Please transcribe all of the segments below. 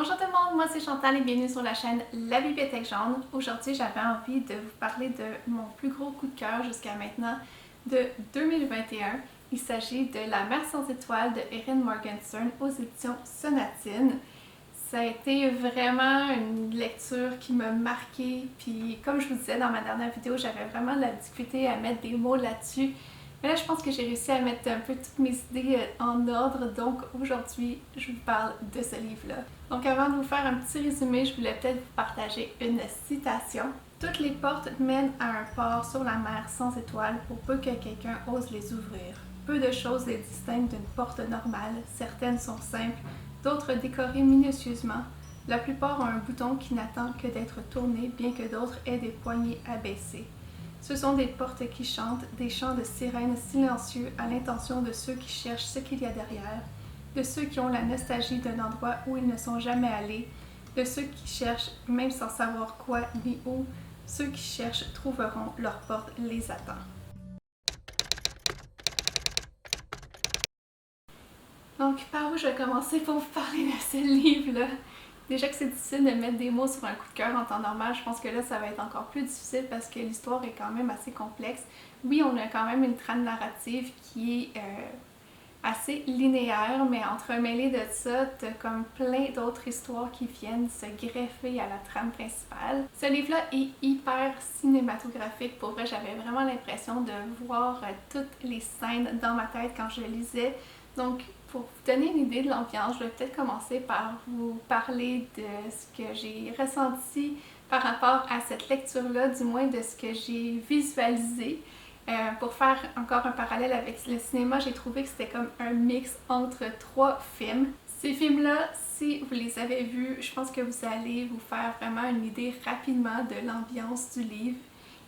Bonjour tout le monde, moi c'est Chantal et bienvenue sur la chaîne La Bibliothèque Jaune. Aujourd'hui j'avais envie de vous parler de mon plus gros coup de cœur jusqu'à maintenant de 2021. Il s'agit de La Mer sans étoiles de Erin Morgenstern aux éditions Sonatine. Ça a été vraiment une lecture qui m'a marquée, puis comme je vous disais dans ma dernière vidéo, j'avais vraiment de la difficulté à mettre des mots là-dessus. Mais là, je pense que j'ai réussi à mettre un peu toutes mes idées en ordre, donc aujourd'hui, je vous parle de ce livre-là. Donc avant de vous faire un petit résumé, je voulais peut-être vous partager une citation. Toutes les portes mènent à un port sur la mer sans étoiles pour peu que quelqu'un ose les ouvrir. Peu de choses les distinguent d'une porte normale, certaines sont simples, d'autres décorées minutieusement. La plupart ont un bouton qui n'attend que d'être tourné, bien que d'autres aient des poignées abaissées. Ce sont des portes qui chantent, des chants de sirènes silencieux à l'intention de ceux qui cherchent ce qu'il y a derrière, de ceux qui ont la nostalgie d'un endroit où ils ne sont jamais allés, de ceux qui cherchent même sans savoir quoi ni où, ceux qui cherchent trouveront, leur porte les attend. Donc, par où je vais commencer pour vous parler de ce livre-là? Déjà que c'est difficile de mettre des mots sur un coup de cœur en temps normal, je pense que là, ça va être encore plus difficile parce que l'histoire est quand même assez complexe. Oui, on a quand même une trame narrative qui est assez linéaire, mais entremêlée de ça, t'as comme plein d'autres histoires qui viennent se greffer à la trame principale. Ce livre-là est hyper cinématographique. Pour vrai, j'avais vraiment l'impression de voir toutes les scènes dans ma tête quand je lisais. Donc, pour vous donner une idée de l'ambiance, je vais peut-être commencer par vous parler de ce que j'ai ressenti par rapport à cette lecture-là, du moins de ce que j'ai visualisé. Pour faire encore un parallèle avec le cinéma, j'ai trouvé que c'était comme un mix entre trois films. Ces films-là, si vous les avez vus, je pense que vous allez vous faire vraiment une idée rapidement de l'ambiance du livre.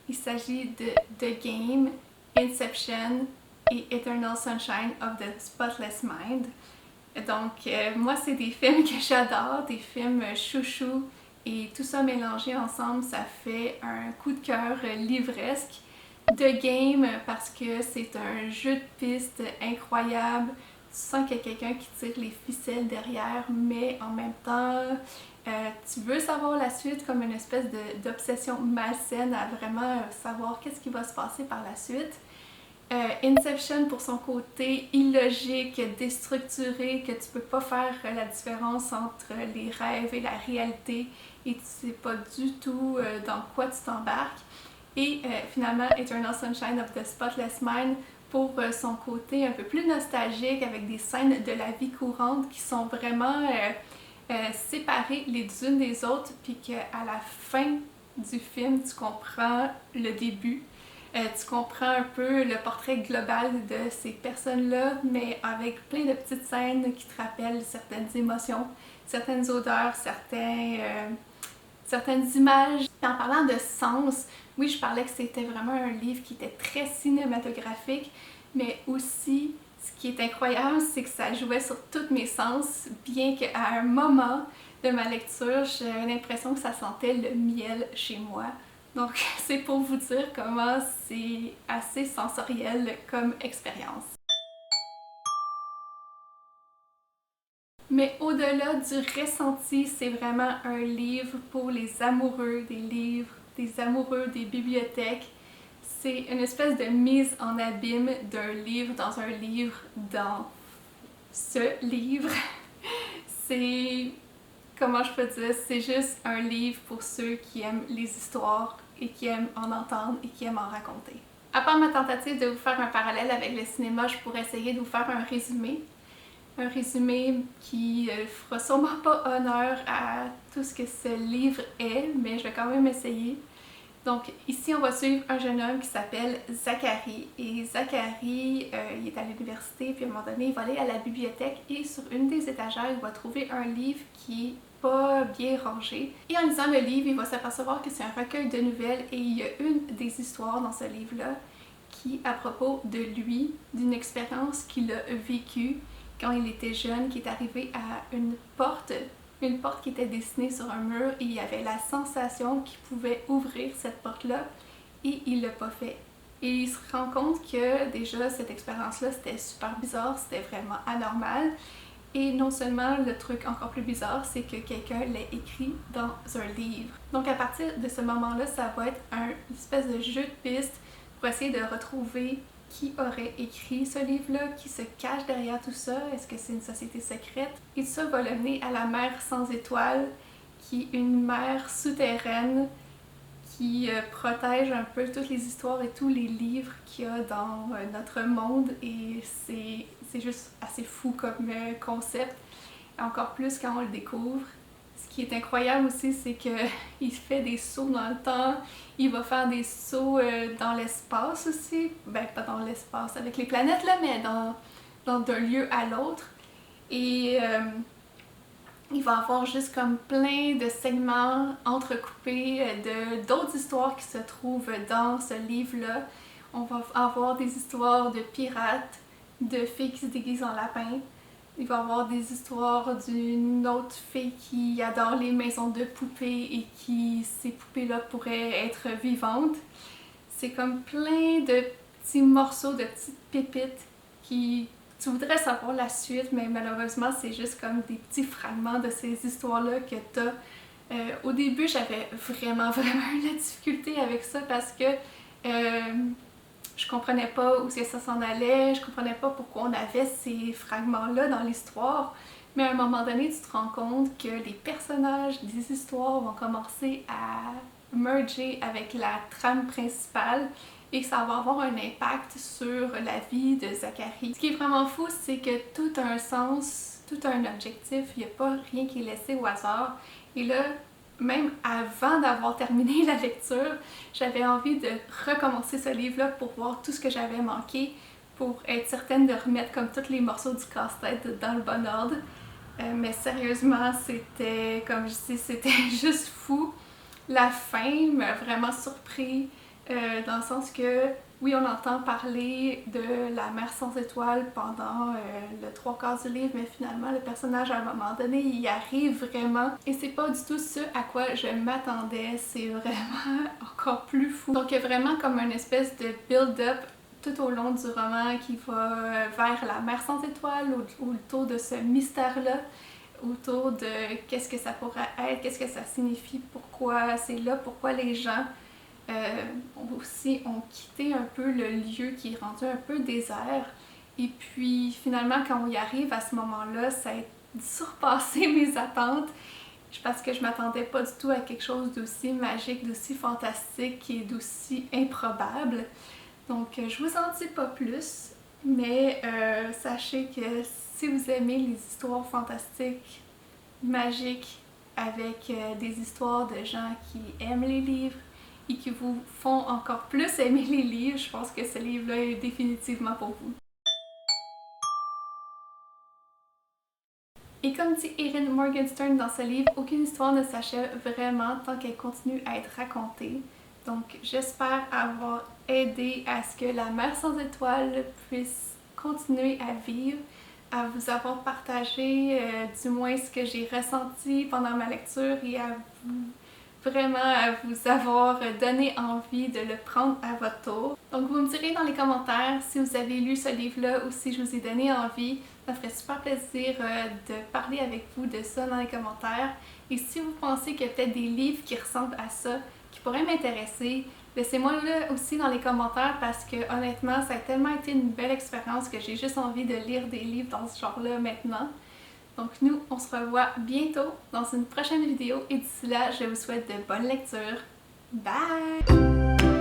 Il s'agit de The Game, Inception et Eternal Sunshine of the Spotless Mind. Donc, moi, c'est des films que j'adore, des films chouchou, et tout ça mélangé ensemble, ça fait un coup de cœur livresque. The Game, parce que c'est un jeu de piste incroyable. Tu sens qu'il y a quelqu'un qui tire les ficelles derrière, mais en même temps, tu veux savoir la suite comme une espèce d'obsession malsaine à vraiment savoir qu'est-ce qui va se passer par la suite. Inception pour son côté illogique, déstructuré, que tu peux pas faire la différence entre les rêves et la réalité et tu sais pas du tout dans quoi tu t'embarques. Et finalement Eternal Sunshine of the Spotless Mind pour son côté un peu plus nostalgique avec des scènes de la vie courante qui sont vraiment séparées les unes des autres puis qu'à la fin du film tu comprends le début. Tu comprends un peu le portrait global de ces personnes-là, mais avec plein de petites scènes qui te rappellent certaines émotions, certaines odeurs, certaines images. Et en parlant de sens, oui, je parlais que c'était vraiment un livre qui était très cinématographique, mais aussi, ce qui est incroyable, c'est que ça jouait sur tous mes sens, bien qu'à un moment de ma lecture, j'avais l'impression que ça sentait le miel chez moi. Donc, c'est pour vous dire comment c'est assez sensoriel comme expérience. Mais au-delà du ressenti, c'est vraiment un livre pour les amoureux des livres, des amoureux des bibliothèques. C'est une espèce de mise en abîme d'un livre dans un livre dans ce livre. C'est... comment je peux dire? C'est juste un livre pour ceux qui aiment les histoires et qui aiment en entendre et qui aiment en raconter. À part ma tentative de vous faire un parallèle avec le cinéma, je pourrais essayer de vous faire un résumé. Un résumé qui fera sûrement pas honneur à tout ce que ce livre est, mais je vais quand même essayer. Donc ici on va suivre un jeune homme qui s'appelle Zachary et Zachary il est à l'université puis à un moment donné il va aller à la bibliothèque et sur une des étagères il va trouver un livre qui est pas bien rangé et en lisant le livre il va s'apercevoir que c'est un recueil de nouvelles et il y a une des histoires dans ce livre-là qui est à propos de lui, d'une expérience qu'il a vécue quand il était jeune, qui est arrivé à une porte qui était dessinée sur un mur et il y avait la sensation qu'il pouvait ouvrir cette porte-là et il l'a pas fait. Et il se rend compte que déjà cette expérience-là c'était super bizarre, c'était vraiment anormal Et non seulement le truc encore plus bizarre, c'est que quelqu'un l'a écrit dans un livre. Donc à partir de ce moment-là, ça va être une espèce de jeu de piste pour essayer de retrouver qui aurait écrit ce livre-là, qui se cache derrière tout ça, est-ce que c'est une société secrète? Et ça va le mener à la mer sans étoiles, qui est une mer souterraine qui protège un peu toutes les histoires et tous les livres qu'il y a dans notre monde, et c'est juste assez fou comme concept, encore plus quand on le découvre. Ce qui est incroyable aussi, c'est qu'il fait des sauts dans le temps, il va faire des sauts dans l'espace aussi, ben pas dans l'espace avec les planètes là, mais d'un lieu à l'autre. Et il va avoir juste comme plein de segments entrecoupés d'autres histoires qui se trouvent dans ce livre-là. On va avoir des histoires de pirates, de filles qui se déguisent en lapin. Il va y avoir des histoires d'une autre fille qui adore les maisons de poupées et qui, ces poupées-là pourraient être vivantes. C'est comme plein de petits morceaux, de petites pépites qui... Tu voudrais savoir la suite, mais malheureusement, c'est juste comme des petits fragments de ces histoires-là que t'as. Au début, j'avais vraiment de la difficulté avec ça parce que je comprenais pas où ça s'en allait, je comprenais pas pourquoi on avait ces fragments-là dans l'histoire. Mais à un moment donné, tu te rends compte que les personnages des histoires vont commencer à merger avec la trame principale et que ça va avoir un impact sur la vie de Zachary. Ce qui est vraiment fou, c'est que tout a un sens, tout a un objectif, il n'y a pas rien qui est laissé au hasard. Et là, même avant d'avoir terminé la lecture, j'avais envie de recommencer ce livre-là pour voir tout ce que j'avais manqué, pour être certaine de remettre comme tous les morceaux du casse-tête dans le bon ordre. Mais sérieusement, c'était, comme je dis, c'était juste fou. La fin m'a vraiment surpris. Dans le sens que, oui, on entend parler de la mer sans étoiles pendant le 3/4 du livre, mais finalement, le personnage, à un moment donné, il y arrive vraiment. Et c'est pas du tout ce à quoi je m'attendais, c'est vraiment encore plus fou. Donc, il y a vraiment comme une espèce de build-up tout au long du roman qui va vers la mer sans étoiles, autour de ce mystère-là, autour de qu'est-ce que ça pourrait être, qu'est-ce que ça signifie, pourquoi c'est là, pourquoi les gens aussi ont quitté un peu le lieu qui est rendu un peu désert. Et puis finalement, quand on y arrive à ce moment-là, ça a surpassé mes attentes parce que je m'attendais pas du tout à quelque chose d'aussi magique, d'aussi fantastique et d'aussi improbable. Donc je vous en dis pas plus, mais sachez que si vous aimez les histoires fantastiques, magiques, avec des histoires de gens qui aiment les livres et qui vous font encore plus aimer les livres, je pense que ce livre-là est définitivement pour vous. Et comme dit Erin Morgenstern dans ce livre, aucune histoire ne s'achève vraiment tant qu'elle continue à être racontée. Donc j'espère avoir aidé à ce que la mer sans étoiles puisse continuer à vivre, à vous avoir partagé du moins ce que j'ai ressenti pendant ma lecture et à vous avoir donné envie de le prendre à votre tour. Donc vous me direz dans les commentaires si vous avez lu ce livre-là ou si je vous ai donné envie. Ça me ferait super plaisir de parler avec vous de ça dans les commentaires. Et si vous pensez qu'il y a peut-être des livres qui ressemblent à ça, qui pourraient m'intéresser, laissez-moi là aussi dans les commentaires parce que honnêtement, ça a tellement été une belle expérience que j'ai juste envie de lire des livres dans ce genre-là maintenant. Donc nous, on se revoit bientôt dans une prochaine vidéo et d'ici là, je vous souhaite de bonnes lectures. Bye!